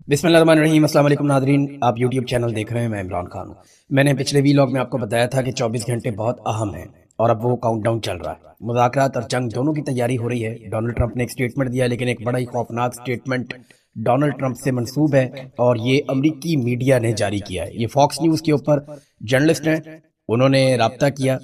بسم اللہ الرحمن الرحیم۔ السلام علیکم ناظرین، آپ یوٹیوب چینل دیکھ رہے ہیں، میں عمران خان ہوں۔ میں نے پچھلے ویلاگ میں آپ کو بتایا تھا کہ 24 گھنٹے بہت اہم ہیں اور اب وہ کاؤنٹ ڈاؤن چل رہا ہے۔ مذاکرات اور جنگ دونوں کی تیاری ہو رہی ہے۔ ڈونلڈ ٹرمپ نے ایک سٹیٹمنٹ دیا، لیکن ایک بڑا ہی خوفناک سٹیٹمنٹ ڈونلڈ ٹرمپ سے منسوب ہے اور یہ امریکی میڈیا نے جاری کیا ہے۔ یہ فاکس نیوز کے اوپر جرنلسٹ ہیں، انہوں نے رابطہ کیا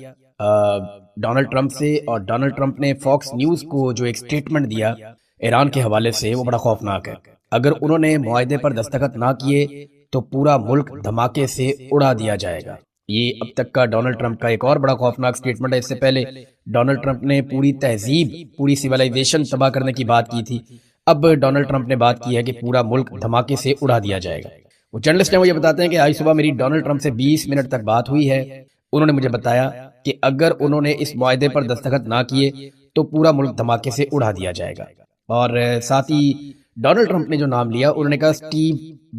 ڈونلڈ ٹرمپ سے، اور ڈونلڈ ٹرمپ نے فاکس نیوز کو جو ایک سٹیٹمنٹ دیا ایران کے حوالے سے، وہ بڑا خوفناک ہے۔ اگر انہوں نے معاہدے پر دستخط نہ کیے تو پورا ملک دھماکے سے اڑا دیا جائے گا۔ یہ اب تک کا ڈونلڈ ٹرمپ کا ایک اور بڑا خوفناک سٹیٹمنٹ ہے۔ اس سے پہلے ڈونلڈ ٹرمپ نے پوری تہذیب، پوری سیولائزیشن تباہ کرنے کی بات کی تھی۔ اب ڈونلڈ ٹرمپ نے بات کی ہے کہ پورا ملک دھماکے سے اڑا دیا جائے گا۔ وہ جرنلسٹ ہیں، وہ یہ بتاتے ہیں کہ آج صبح میری ڈونلڈ ٹرمپ سے 20 منٹ تک بات ہوئی ہے۔ انہوں نے مجھے بتایا کہ اگر انہوں نے اس معاہدے پر دستخط نہ کیے تو پورا ملک دھماکے سے اڑا دیا جائے گا۔ اور ساتھ ہی ڈونلڈ ٹرمپ نے جو نام لیا، انہوں نے کہا سٹیو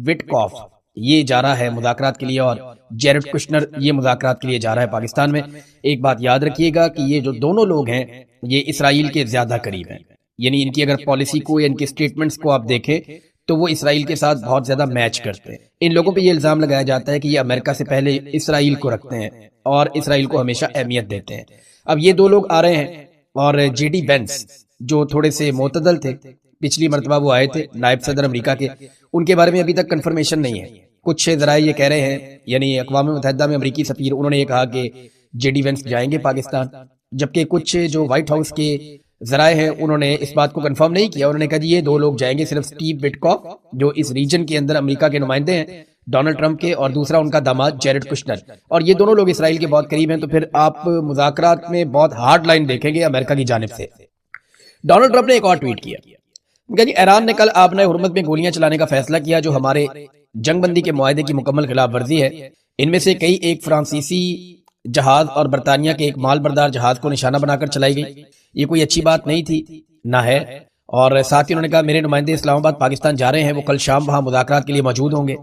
وٹکاف یہ جا رہا ہے مذاکرات کے لیے، اور جیرڈ کشنر یہ مذاکرات کے لیے جا رہا ہے پاکستان میں۔ ایک بات یاد رکھیے گا کہ یہ جو دونوں لوگ ہیں یہ اسرائیل کے زیادہ قریب ہیں، یعنی ان کی اگر پالیسی کو یا ان کے سٹیٹمنٹس کو آپ دیکھیں تو وہ اسرائیل کے ساتھ بہت زیادہ میچ کرتے ہیں۔ ان لوگوں پہ یہ الزام لگایا جاتا ہے کہ یہ امریکہ سے پہلے اسرائیل کو رکھتے ہیں اور اسرائیل کو ہمیشہ اہمیت دیتے ہیں۔ اب یہ دو لوگ آ رہے ہیں، اور جے ڈی وینس جو تھوڑے سے معتدل تھے، پچھلی مرتبہ وہ آئے تھے نائب صدر امریکہ کے، ان کے بارے میں ابھی تک کنفرمیشن نہیں ہے۔ کچھ ذرائع یہ کہہ رہے ہیں، یعنی اقوام متحدہ میں امریکی سفیر، انہوں نے یہ کہا کہ جے ڈی وینس جائیں گے پاکستان، جبکہ کچھ جو وائٹ ہاؤس کے ذرائع ہیں انہوں نے اس بات کو کنفرم نہیں کیا۔ انہوں نے کہا جی یہ دو لوگ جائیں گے، صرف سٹیو وٹکاف جو اس ریجن کے اندر امریکہ کے نمائندے ہیں ڈونلڈ ٹرمپ کے، اور دوسرا ان کا داماد جیرڈ کشنر، اور یہ دونوں لوگ اسرائیل کے بہت قریب ہیں۔ تو پھر آپ مذاکرات میں بہت ہارڈ لائن دیکھیں گے امریکہ کی جانب سے۔ ڈونلڈ ٹرمپ نے ایک اور ٹویٹ کیا کہ جی ایران نے کل آبنہ حرمت میں گولیاں چلانے کا فیصلہ کیا، جو ہمارے جنگ بندی کے معاہدے کی مکمل خلاف ورزی ہے۔ ان میں سے کئی ایک فرانسیسی جہاز اور برطانیہ کے ایک مال بردار جہاز کو نشانہ بنا کر چلائی گئی۔ یہ کوئی اچھی بات نہیں تھی، نہ ہے۔ اور ساتھ ہی انہوں نے کہا میرے نمائندے اسلام آباد پاکستان جا رہے ہیں، وہ کل شام وہاں مذاکرات کے لیے موجود ہوں گے۔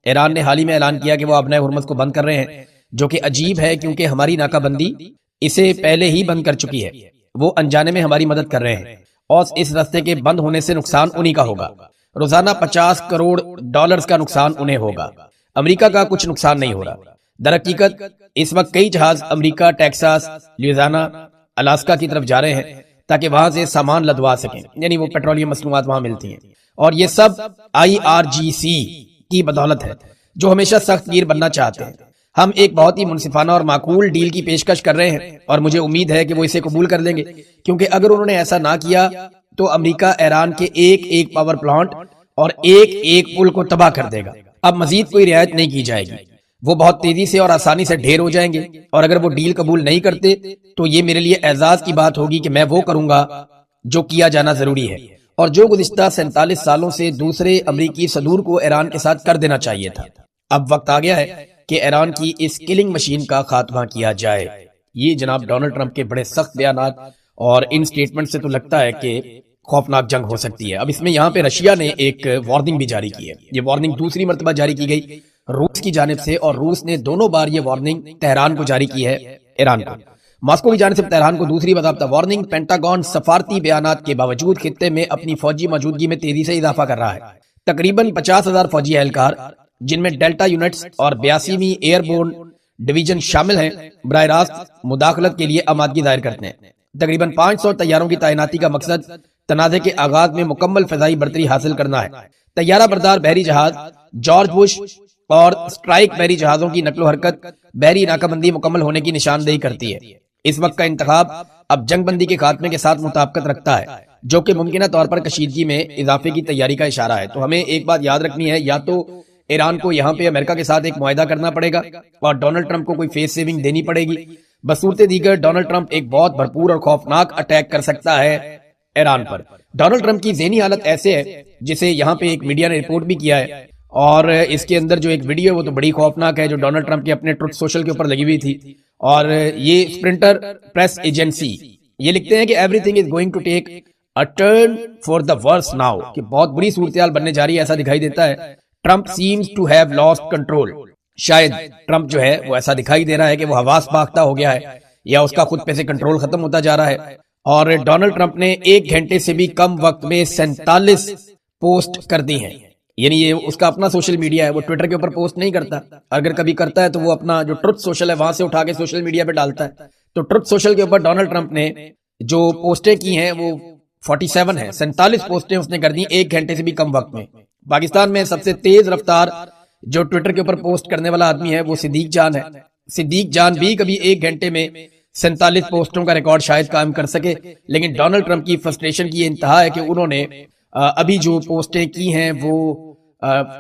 ایران نے حال ہی میں اعلان کیا کہ وہ آبنہ حرمت کو بند کر رہے ہیں، جو کہ عجیب ہے کیونکہ ہماری ناکہ بندی اسے پہلے ہی بند کر چکی ہے۔ وہ انجانے میں ہماری مدد کر رہے ہیں اور اس راستے کے بند ہونے سے نقصان انہی کا ہوگا۔ روزانہ 50 کروڑ ڈالرز کا نقصان انہیں ہوگا، امریکہ کا کچھ نقصان نہیں ہو رہا۔ در حقیقت اس وقت کئی جہاز امریکہ، ٹیکساس، لیوزیانا، الاسکا کی طرف جا رہے ہیں تاکہ وہاں سے سامان لدوا سکیں، یعنی وہ پیٹرولیم مصنوعات وہاں ملتی ہیں، اور یہ سب IRGC کی بدولت ہے جو ہمیشہ سخت گیر بننا چاہتے ہیں۔ ہم ایک بہت ہی منصفانہ اور معقول ڈیل کی پیشکش کر رہے ہیں اور مجھے امید ہے کہ وہ اسے قبول کر لیں گے، کیونکہ اگر انہوں نے ایسا نہ کیا تو امریکہ ایران کے ایک ایک پاور پلانٹ اور ایک ایک پل کو تباہ کر دے گا۔ اب مزید کوئی رعایت نہیں کی جائے گی، وہ بہت تیزی سے اور آسانی سے ڈھیر ہو جائیں گے، اور اگر وہ ڈیل قبول نہیں کرتے تو یہ میرے لیے اعزاز کی بات ہوگی کہ میں وہ کروں گا جو کیا جانا ضروری ہے، اور جو گزشتہ 47 سالوں سے دوسرے امریکی صدور کو ایران کے ساتھ کر دینا چاہیے تھا۔ اب وقت آ گیا ہے کہ ایران کی اس کلنگ مشین کا خاتمہ کیا جائے۔ یہ جناب ڈونلڈ ٹرمپ کے بڑے سخت بیانات، اور ان سٹیٹمنٹ سے تو لگتا ہے کہ خوفناک جنگ ہو سکتی ہے۔ اب اس میں یہاں پہ رشیا نے ایک وارننگ بھی جاری کی ہے۔ یہ وارننگ دوسری مرتبہ جاری کی گئی روس کی جانب سے، اور روس نے دونوں بار یہ وارننگ تہران کو جاری کی ہے، ایران کو۔ ماسکو کی جانب سے تہران کو دوسری باضابطہ وارننگ۔ پینٹاگون سفارتی بیانات کے باوجود خطے میں اپنی فوجی موجودگی میں تیزی سے اضافہ کر رہا ہے۔ تقریباً 50,000 فوجی اہلکار، جن میں ڈیلٹا یونٹس اور 82ویں ایئر بورن ڈویژن شامل ہیں، براہ راست مداخلت کے لیے آمادگی ظاہر کرتے ہیں۔ تقریباً 500 طیاروں کی تعیناتی کا مقصد تنازع کے آغاز میں مکمل فضائی برتری حاصل کرنا ہے۔ طیارہ بردار بحری جہاز جارج بش اور سٹرائک بحری جہازوں کی نقل و حرکت بحری ناکہ بندی مکمل ہونے کی نشاندہی کرتی ہے۔ اس وقت کا انتخاب اب جنگ بندی کے خاتمے کے ساتھ مطابقت رکھتا ہے، جو کہ ممکنہ طور پر کشیدگی میں اضافے کی تیاری کا اشارہ ہے۔ تو ہمیں ایک بات یاد رکھنی ہے، یا تو ایران کو یہاں پہ امریکہ کے ساتھ ایک معاہدہ کرنا پڑے گا اور ڈونلڈ ٹرمپ کو کوئی فیس سیونگ دینی پڑے گی، بصورت دیگر ڈونلڈ ٹرمپ ایک بہت بھرپور اور خوفناک اٹیک کر سکتا ہے ایران پر۔ ڈونلڈ ٹرمپ کی ذہنی حالت ایسے ہے جسے یہاں پہ ایک میڈیا نے رپورٹ بھی کیا ہے، اور اس کے اندر جو ایک ویڈیو ہے وہ تو بڑی خوفناک ہے، جو ڈونلڈ ٹرمپ کے اپنے ٹروتھ سوشل کے اوپر لگی ہوئی تھی، اور یہ اسپرنٹر پریس ایجنسی یہ لکھتے ہیں کہ everything is going to take a turn for the worse now, کہ بہت بری صورتحال بننے جا رہی ہے، ایسا دکھائی دیتا ہے۔ Trump seems to have lost control, شاید ٹرمپ جو ہے وہ ایسا دکھائی دے رہا ہے کہ وہ حواس باختہ ہو گیا ہے، یا اس کا خود پہ سے کنٹرول ختم ہوتا جا رہا ہے۔ اور ڈونلڈ ٹرمپ نے 1 گھنٹے سے بھی کم وقت میں 47 پوسٹ کر دی ہیں۔ یعنی یہ اس کا اپنا سوشل میڈیا ہے, وہ ٹویٹر کے اوپر پوسٹ نہیں کرتا. اگر کبھی کرتا ہے تو وہ اپنا جو ٹروتھ سوشل ہے وہاں سے اٹھا کے سوشل میڈیا پہ ڈالتا ہے. تو ٹروتھ سوشل کے اوپر ڈونلڈ ٹرمپ نے جو پوسٹیں کی ہیں وہ 47 ہیں, 47 پوسٹیں اس نے کر دی 1 گھنٹے سے بھی کم وقت میں. پاکستان میں سب سے تیز رفتار جو ٹویٹر کے اوپر پوسٹ کرنے والا آدمی ہے وہ صدیق جان ہے. صدیق جان بھی کبھی 1 گھنٹے میں 47 پوسٹوں کا ریکارڈ شاید قائم کر سکے, لیکن ڈونلڈ ٹرمپ کی فرسٹریشن کی یہ انتہا ہے کہ انہوں نے ابھی جو پوسٹیں کی ہیں وہ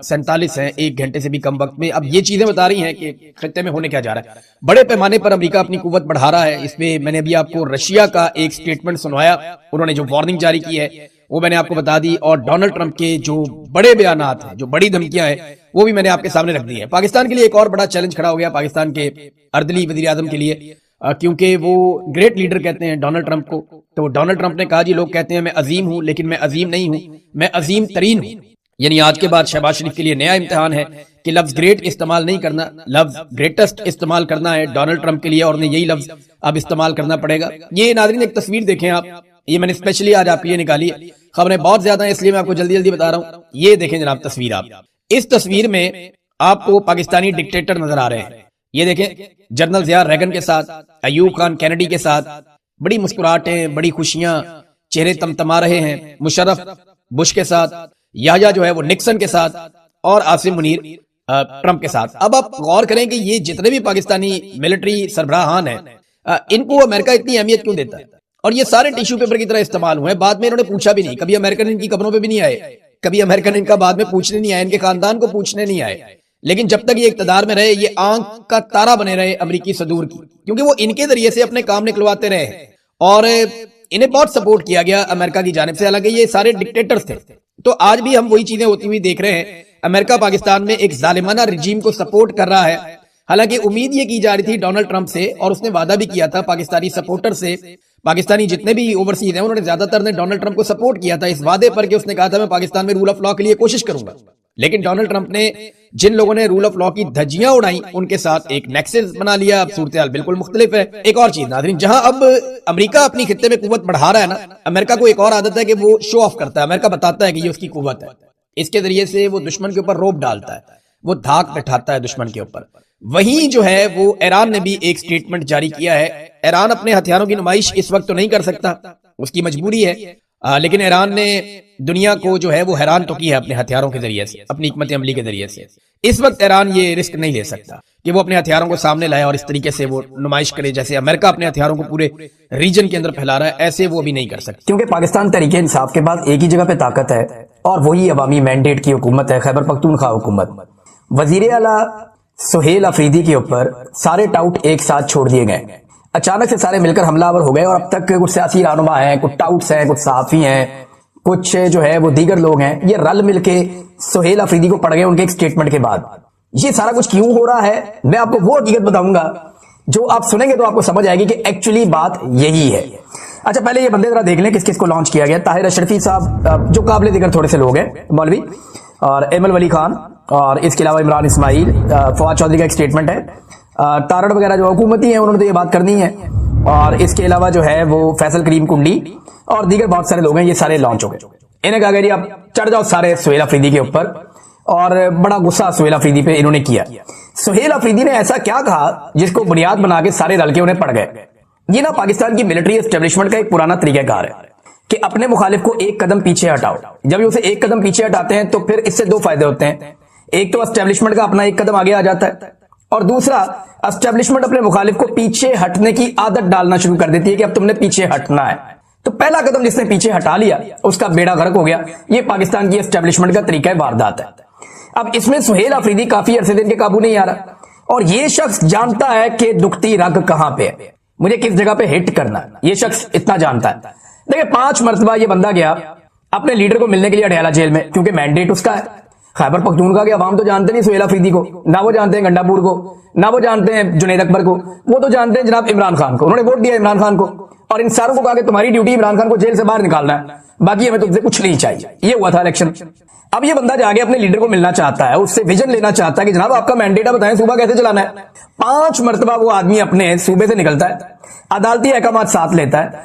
47 ہیں 1 گھنٹے سے بھی کم وقت میں. اب یہ چیزیں بتا رہی ہیں کہ خطے میں ہونے کیا جا رہا ہے. بڑے پیمانے پر امریکہ اپنی قوت بڑھا رہا ہے. اس میں نے ابھی آپ کو رشیا کا ایک سٹیٹمنٹ سنوایا, انہوں نے جو وارننگ جاری کی ہے وہ میں نے آپ کو بتا دی, اور ڈونلڈ ٹرمپ کے جو بڑے بیانات ہیں, جو بڑی دھمکیاں ہیں, وہ بھی میں نے آپ کے سامنے رکھ دی ہیں. پاکستان کے لیے ایک اور بڑا چیلنج کھڑا ہو گیا, پاکستان کے اردلی وزیر اعظم کے لیے, کیونکہ وہ گریٹ لیڈر کہتے ہیں ڈونلڈ ٹرمپ کو. تو ڈونلڈ ٹرمپ نے کہا جی لوگ کہتے ہیں میں عظیم ہوں, لیکن میں عظیم نہیں ہوں, میں عظیم ترین ہوں. یعنی آج کے بعد شہباز شریف کے لیے نیا امتحان ہے کہ لفظ گریٹ استعمال نہیں کرنا, لفظ گریٹسٹ استعمال کرنا ہے ڈونلڈ ٹرمپ کے لیے, اور انہیں یہی لفظ اب استعمال کرنا پڑے گا. یہ ناظرین ایک تصویر دیکھیں آپ, یہ میں نے اسپیشلی آج آپ کے لیے نکالی ہے, خبریں بہت زیادہ ہیں اس لیے میں آپ کو جلدی جلدی بتا رہا ہوں. یہ دیکھیں جناب تصویر, آپ اس تصویر میں آپ کو پاکستانی ڈکٹیٹر نظر آ رہے ہیں. یہ دیکھیں جنرل ضیاء ریگن کے ساتھ, ایوب خان کینیڈی کے ساتھ, بڑی مسکراہٹیں, بڑی خوشیاں, چہرے تمتما رہے ہیں. مشرف بش کے ساتھ, یحییٰ جو ہے وہ نکسن کے ساتھ, اور عاصم منیر ٹرمپ کے ساتھ. اب آپ غور کریں کہ یہ جتنے بھی پاکستانی ملٹری سربراہان ہیں ان کو امریکہ اتنی اہمیت کیوں دیتا ہے, اور یہ سارے ٹیشو پیپر کی طرح استعمال ہوئے. بعد میں انہوں نے پوچھا بھی نہیں, کبھی امریکن ان کی قبروں پہ بھی نہیں آئے, کبھی امریکن ان کا بعد میں پوچھنے نہیں آئے, ان کے خاندان کو پوچھنے نہیں آئے. لیکن جب تک یہ اقتدار میں رہے یہ آنکھ کا تارا بنے رہے امریکی صدور کی, کیونکہ وہ ان کے ذریعے سے اپنے کام نکلواتے رہے, اور انہیں بہت سپورٹ کیا گیا امریکہ کی جانب سے, حالانکہ یہ سارے ڈکٹیٹرز تھے. تو آج بھی ہم وہی چیزیں ہوتی ہوئی دیکھ رہے ہیں. امریکہ پاکستان میں ایک ظالمانہ رجیم کو سپورٹ کر رہا ہے, حالانکہ امید یہ کی جا رہی تھی ڈونلڈ ٹرمپ سے, اور اس نے وعدہ بھی کیا تھا پاکستانی سپورٹر سے. پاکستانی جتنے بھی اوورسیز ہیں انہوں نے زیادہ تر نے ڈونلڈ ٹرمپ کو سپورٹ کیا تھا اس وعدے پر کہ اس نے کہا تھا میں پاکستان میں رول آف لا کے لیے کوشش کروں گا. لیکن ڈونلڈ ٹرمپ نے جن لوگوں نے رول آف لا کی دھجیاں اڑائیں ان کے ساتھ ایک نیکسس بنا لیا. اب صورتحال بالکل مختلف ہے. ایک اور چیز ناظرین, جہاں اب امریکہ اپنی خطے میں قوت بڑھا رہا ہے نا, امریکہ کو ایک اور عادت ہے کہ وہ شو آف کرتا ہے. امریکہ بتاتا ہے کہ یہ اس کی قوت ہے, اس کے ذریعے سے وہ دشمن کے اوپر روب ڈالتا ہے, وہ دھاک بٹھاتا ہے دشمن کے اوپر. وہیں جو ہے وہ ایران نے بھی ایک سٹیٹمنٹ جاری کیا ہے. ایران اپنے ہتھیاروں کی نمائش اس وقت تو نہیں کر سکتا, اس کی مجبوری ہے, لیکن ایران نے دنیا کو جو ہے وہ حیران تو کی ہے اپنے ہتھیاروں کے ذریعے سے, اپنی حکمت عملی کے ذریعے سے. اس وقت ایران یہ رسک نہیں لے سکتا کہ وہ اپنے ہتھیاروں کو سامنے لائے اور اس طریقے سے وہ نمائش کرے جیسے امریکہ اپنے ہتھیاروں کو پورے ریجن کے اندر پھیلا رہا ہے. ایسے وہ بھی نہیں کر سکتے, کیونکہ پاکستان تحریک انصاف کے بعد ایک ہی جگہ پہ طاقت ہے, اور وہی عوامی مینڈیٹ کی حکومت ہے, خیبر پختونخوا حکومت. وزیر اعلیٰ سہیل افریدی کے اوپر سارے ٹاؤٹ ایک ساتھ چھوڑ دیے گئے. اچانک سے سارے مل کر حملہ آور ہو گئے, اور اب تک کچھ سیاسی رہنما ہیں, کچھ ٹاؤٹس ہیں, کچھ صحافی ہیں, کچھ جو ہے وہ دیگر لوگ ہیں, یہ رل مل کے سہیل افریدی کو پڑ گئے ان کے ایک سٹیٹمنٹ کے بعد. یہ سارا کچھ کیوں ہو رہا ہے میں آپ کو وہ حقیقت بتاؤں گا جو آپ سنیں گے تو آپ کو سمجھ آئے گی کہ ایکچولی بات یہی ہے. اچھا پہلے یہ بندے ذرا دیکھ لیں کس کس کو لانچ کیا گیا. طاہر اشرفی صاحب جو قابل ذکر تھوڑے سے لوگ ہیں, مولوی, اور ایمل ولی خان, اور اس کے علاوہ عمران اسماعیل, فواد چودھری کا ایک سٹیٹمنٹ ہے, تارڑ وغیرہ جو حکومتی ہیں انہوں نے تو یہ بات کرنی ہے, اور اس کے علاوہ جو ہے وہ فیصل کریم کنڈی اور دیگر بہت سارے لوگ ہیں, یہ سارے لانچ ہو گئے. انہیں کہا گیا جی آپ چڑھ جاؤ سارے سہیل افریدی کے اوپر, اور بڑا غصہ سہیل افریدی پہ انہوں نے کیا. سہیل افریدی نے ایسا کیا کہا جس کو بنیاد بنا کے سارے رل کے انہیں پڑ گئے. یہ نا پاکستان کی ملٹری اسٹیبلشمنٹ کا ایک پرانا طریقہ کار ہے کہ اپنے مخالف کو ایک قدم پیچھے ہٹاؤ. جب یہ اسے ایک قدم پیچھے ہٹاتے ہیں تو پھر اس سے دو فائدے ہوتے ہیں. ایک تو اسٹیبلشمنٹ کا اپنا ایک قدم آگے آ جاتا ہے, اور دوسرا اسٹیبلشمنٹ اپنے مخالف کو پیچھے ہٹنے کی عادت ڈالنا شروع کر دیتی ہے کہ اب تم نے پیچھے ہٹنا ہے. تو پہلا قدم جس نے پیچھے ہٹا لیا اس کا بیڑا غرق ہو گیا. یہ پاکستان کی اسٹیبلشمنٹ کا طریقہ واردات ہے. اب اس میں سہیل افریدی کافی عرصے دن کے قابو نہیں آ رہا, اور یہ شخص جانتا ہے کہ دکھتی رگ کہاں پہ ہے, مجھے کس جگہ پہ ہٹ کرنا ہے. یہ شخص اتنا جانتا ہے. دیکھیں 5 مرتبہ یہ بندہ گیا اپنے لیڈر کو ملنے کے لیے اڈیالہ جیل میں, کیونکہ مینڈیٹ اس کا ہے. خیبر پختونخوا کے عوام تو جانتے نہیں سہیل افریدی کو, نہ وہ جانتے ہیں گنڈا پور کو, نہ وہ جانتے ہیں جنید اکبر کو, وہ تو جانتے ہیں جناب عمران خان کو. انہوں نے ووٹ دیا عمران خان کو, اور ان ساروں کو کہا کہ تمہاری ڈیوٹی عمران خان کو جیل سے باہر نکالنا ہے, باقی ہمیں تم سے کچھ نہیں چاہیے. یہ ہوا تھا الیکشن. اب یہ بندہ جا کے اپنے لیڈر کو ملنا چاہتا ہے, اس سے ویژن لینا چاہتا ہے کہ جناب آپ کا مینڈیٹ بتائیں صوبہ کیسے چلانا ہے. 5 مرتبہ وہ آدمی اپنے صوبے سے نکلتا ہے, عدالتی احکامات ساتھ لیتا ہے,